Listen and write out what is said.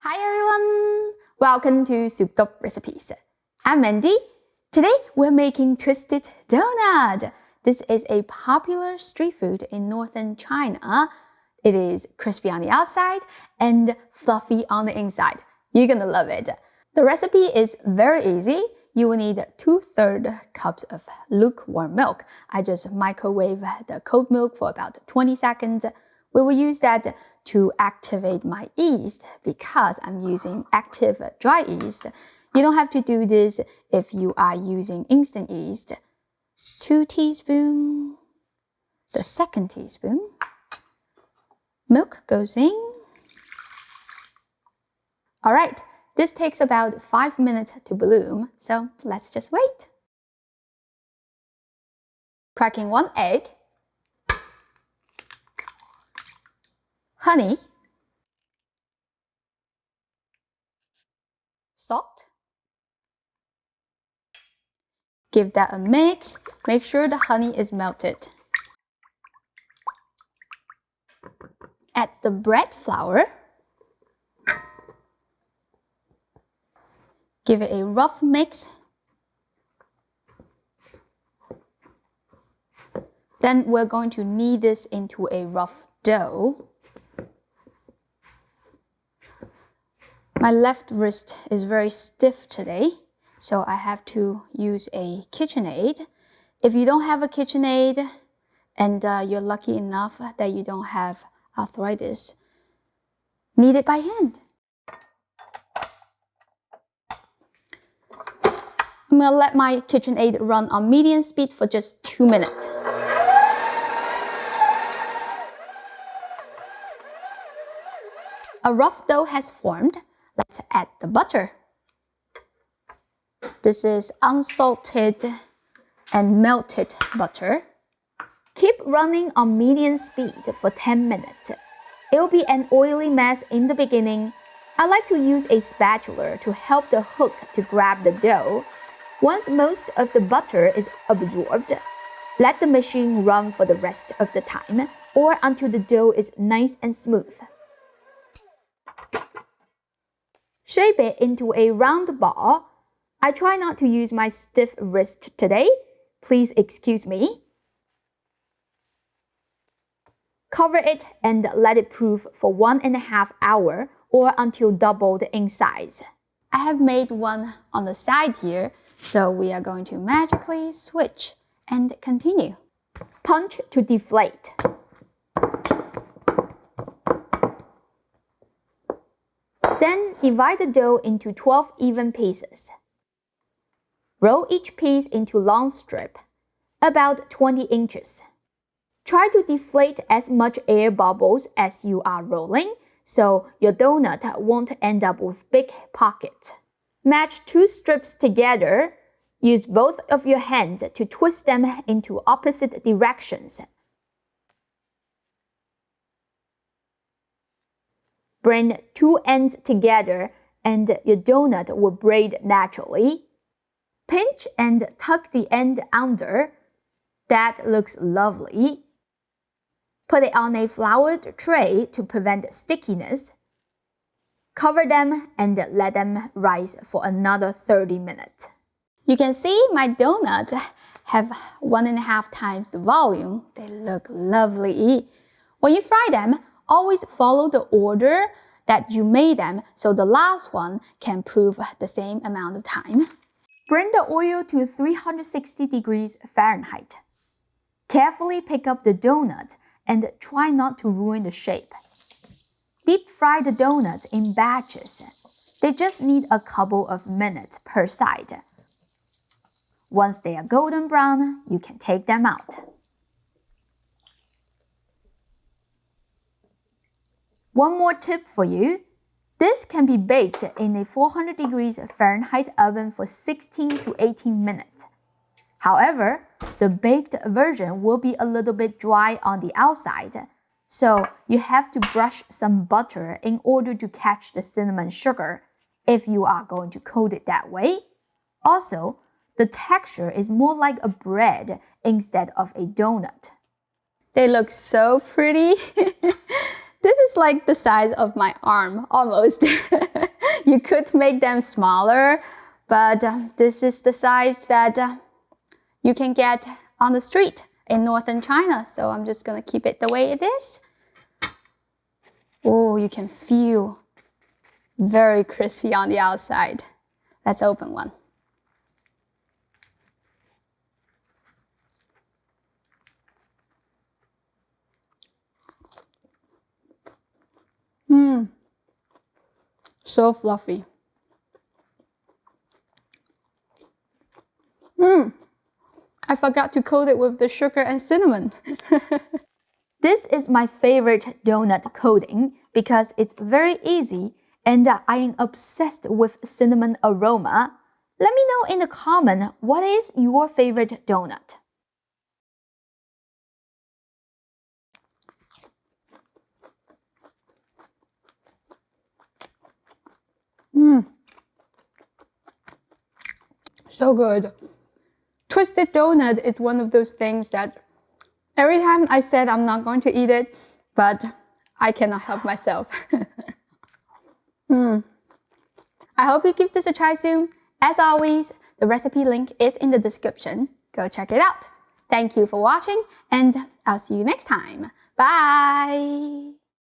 Hi everyone! Welcome to Souped Up Recipes. I'm Mandy. Today we're making twisted donut. This is a popular street food in northern China. It is crispy on the outside and fluffy on the inside. You're gonna love it. The recipe is very easy. You will need 2/3 cups of lukewarm milk. I just microwave the cold milk for about 20 seconds. We will use that to activate my yeast because I'm using active dry yeast. You don't have to do this if you are using instant yeast. 2 teaspoons, the second teaspoon. Milk goes in. All right, this takes about 5 minutes to bloom, so let's just wait. Cracking 1 egg. Honey, salt. Give that a mix. Make sure the honey is melted. Add the bread flour. Give it a rough mix. Then we're going to knead this into a rough dough. My left wrist is very stiff today, so I have to use a KitchenAid. If you don't have a KitchenAid and you're lucky enough that you don't have arthritis, knead it by hand. I'm gonna let my KitchenAid run on medium speed for just 2 minutes. A rough dough has formed. Let's add the butter. This is unsalted and melted butter. Keep running on medium speed for 10 minutes. It will be an oily mess in the beginning. I like to use a spatula to help the hook to grab the dough. Once most of the butter is absorbed, let the machine run for the rest of the time or until the dough is nice and smooth. Shape it into a round ball. I try not to use my stiff wrist today. Please excuse me. Cover it and let it proof for 1.5 hours or until doubled in size. I have made one on the side here, so we are going to magically switch and continue. Punch to deflate. Then divide the dough into 12 even pieces. Roll each piece into long strip, about 20 inches. Try to deflate as much air bubbles as you are rolling, so your donut won't end up with big pockets. Match 2 strips together. Use both of your hands to twist them into opposite directions. Bring 2 ends together and your donut will braid naturally. Pinch and tuck the end under. That looks lovely. Put it on a floured tray to prevent stickiness. Cover them and let them rise for another 30 minutes. You can see my donuts have 1.5 times the volume. They look lovely. When you fry them, always follow the order that you made them so the last one can prove the same amount of time. Bring the oil to 360 degrees Fahrenheit. Carefully pick up the donut and try not to ruin the shape. Deep fry the donuts in batches. They just need a couple of minutes per side. Once they are golden brown, you can take them out. One more tip for you. This can be baked in a 400 degrees Fahrenheit oven for 16 to 18 minutes. However, the baked version will be a little bit dry on the outside, so you have to brush some butter in order to catch the cinnamon sugar if you are going to coat it that way. Also, the texture is more like a bread instead of a donut. They look so pretty. This is like the size of my arm, almost. You could make them smaller, but this is the size that you can get on the street in northern China. So I'm just gonna keep it the way it is. Oh, you can feel very crispy on the outside. Let's open one. So fluffy. I forgot to coat it with the sugar and cinnamon. This is my favorite donut coating because it's very easy and I am obsessed with cinnamon aroma. Let me know in the comment what is your favorite donut. So good. Twisted donut is one of those things that every time I said I'm not going to eat it, but I cannot help myself. I hope you give this a try soon. As always, the recipe link is in the description. Go check it out. Thank you for watching, and I'll see you next time. Bye!